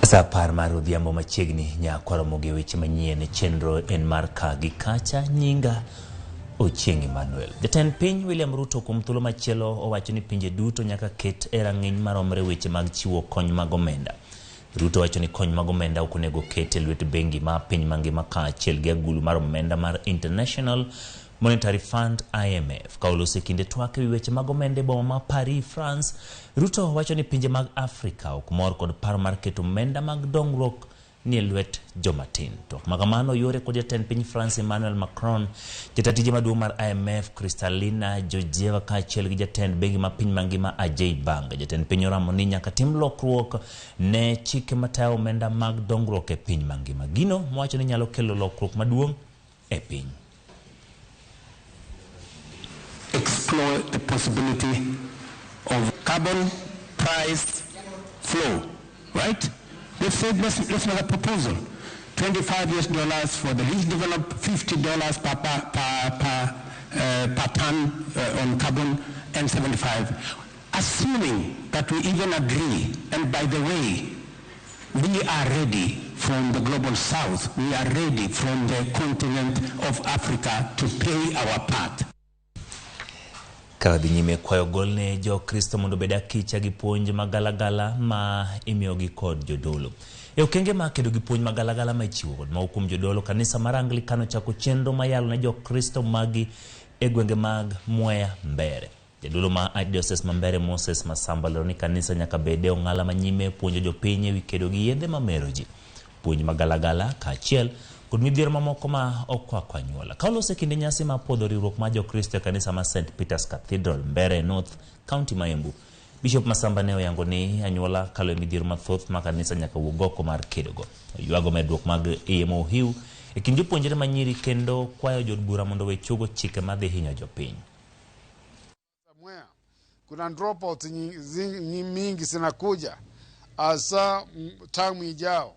Sapar mar odhiambo machiegni nyako Ramogi weche manyien chenro en mar ka gi kacha nyinga Ochieng Emmanuel. Jatend piny William Ruto kuom thuolo machielo owacho ni pinje duto nyaka ket e rang'iny maromre weche mag chiwo kony mag omenda. Ruto wacho ni kony mag omenda ok onego ket e lwet bengi ma piny mangima kaachiel gi agulu mar omenda mar International Monetary Fund IMF. Kaolose kinde twak ewi weche mag omenda e boma ma Paris, France, Ruto wacho ni pinje mag Afrika ok mor kod paro mar keto omenda mag dongruok ni e lwet jomatin. To makamano yore kod jatend piny France Emmanuel Macron, jatatije maduong' mar IMF Kristalina Georgieva kaachiel gi jatend bengi ma piny mangima Ajay Banga. Jatend piny oramo ni nyaka tim lokruok ne chike matayo omenda mag dongruok e piny mangima. Gino mowacho ni nyalo kelo lokruok maduong' e piny. Explore the possibility of carbon price flow, right? They've said let's make a proposal. $25 for the least developed, $50 per ton on carbon, and 75. Assuming that we even agree, and by the way, we are ready from the global south, we are ready from the continent of Africa to play our part. Kadhi nyime kwayo golne jo Kristo mondo beda kicha gi puonj magalagala ma imiyogi kod jodolo. E okenge ma kedo gi puonj magalagala ma ichiwo kod ma hukum jodolo, kanisa mar Anglikano chako chenro mayalo ne jo Kristo magi e gwenge mag Mwea Mbere. Jadolo ma Diocese ma Mbere Moses Masamba lero ni kanisa nyaka bede ong'ala manyime puonjo jopiny ewi kedo gi yedhe mamero ji. Puonj magalagala kaachiel kod midhiero mamoko ma okwako anyuola. Kaolose kinde nyasi ma podho riwruok ma jo Kristo e kanisa ma St Peter's Cathedral Mbere North County ma Embu, Bishop Masamba ne oyango ni anyuola kalo e midhiero mathoth ma kanisa nyaka wuog oko mar kedogo. Oywago medruok mag iye mohiu e kind jopuonjre manyiri kendo kwayo jod bura mondo we chugo chike madhi hinyo jopiny. Kuna dropout mingi zinakuja asa tamu ijao.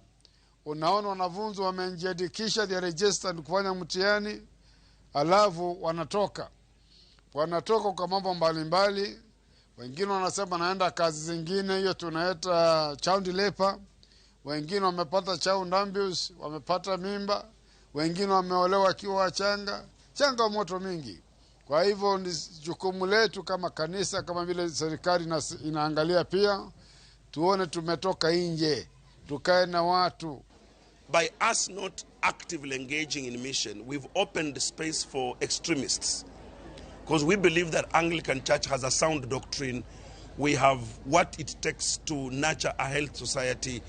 Unaona wanafunzi wamejiandikisha, they registered kufanya mtihani, alafu wanatoka kwa mambo mbalimbali. Wengine wanasema naenda kazi zingine, hiyo tunaita child labor. Wengine wamepata child abuse, wamepata mimba. Wengine wameolewa kiwa wachanga. Changamoto mingi. Kwa hivyo ni jukumu letu kama kanisa, kama vile serikali inaangalia pia, tuone tumetoka nje, tukae na watu. By us not actively engaging in mission, we've opened the space for extremists. Because we believe that Anglican Church has a sound doctrine. We have what it takes to nurture a health society.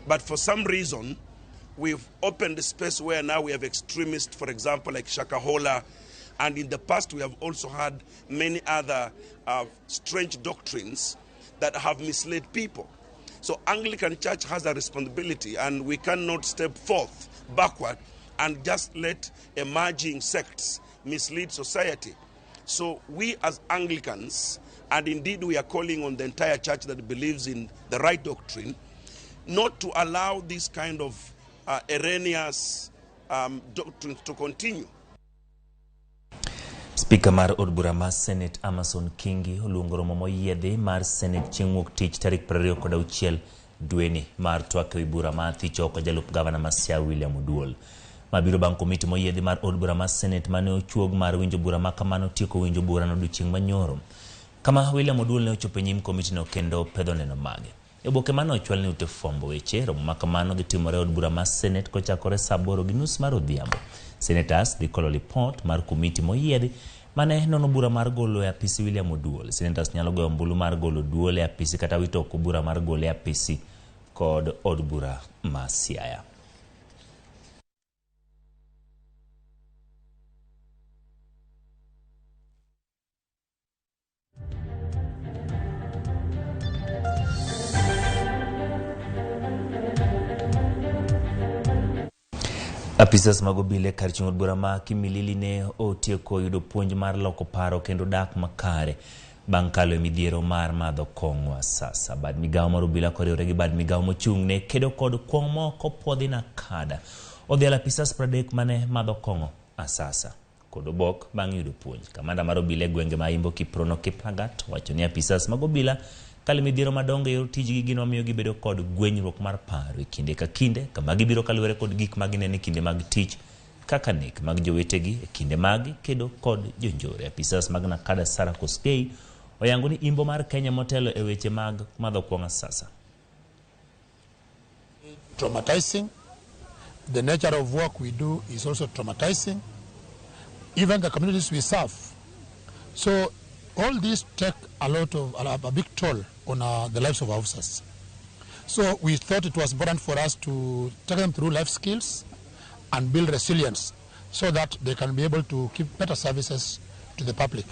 But for some reason, we've opened the space where now we have extremists, for example, like Shakahola. And in the past, we have also had many other strange doctrines that have misled people. So Anglican Church has a responsibility, and we cannot step forth backward and just let emerging sects mislead society. So we as Anglicans, and indeed we are calling on the entire church that believes in the right doctrine, not to allow this kind of erroneous doctrines to continue. Speaker mar od bura mar Senate Amason Kingi oluongo romo moyiedhi mar Senate chieng' wuok tich tarik 26 dweni mar twak ewi bura ma thich oko jalup gavana ma Siaya William Oduol. Mabiro bang' komiti moyiedhi mar od bura mar Senate mane ochuog mar winjo bura ma kamano tieko winjo bura no odiechieng' manyoro. Kama William Oduol ne ochopo nyim komiti no kendo pedho neno mage. E oboke mane ochwal ne ute fwambo weche, romo ma kamano dhi timore od bura mar Senate kochakore saa 8:30 mar odhiambo. Senators dhi kolo report mar komiti moyiedhi mane nono bura mar golo e apisi William Oduol. Senators nyalo goyo ombulu mar golo Oduol e apisi kata wito oko bura mar golo e apisi kod od bura ma Siaya. Apisas mag obila kar chung' od bura ma Kimilili ne otieko yudo puonj mar loko paro kendo dak makare bang' kalo e midhiero mar madho kong'o asasa. Bad migawo mar obila koriwore gi bad migawo mochung' ne kedo kod kuong' moko puodhi na kada odhial apisas 30 mane madho kong'o asasa kod obok bang' yudo puonj. Kamanda mar obila e gwenge ma Imbo Kiprono Kiplagat wacho ni apisas mag obila kale midhiero madongo e yor tijgi gin mamiyo gibedo kod gwenyruok mar paro e kinde ka kinde kama gibiro kaluwore kod gik magineno e kinde mag tich kaka nek mag jowetegi e kinde mag kedo kod jonjore. Apisas mag Nakada Sara Koskei oyango ni imbo mar Kenya motelo e weche mag madho kuonga sasa. Traumatizing. The nature of work we do is also traumatizing. Even the communities we serve. So all these take a big toll on the lives of our officers. So we thought it was important for us to take them through life skills and build resilience so that they can be able to give better services to the public.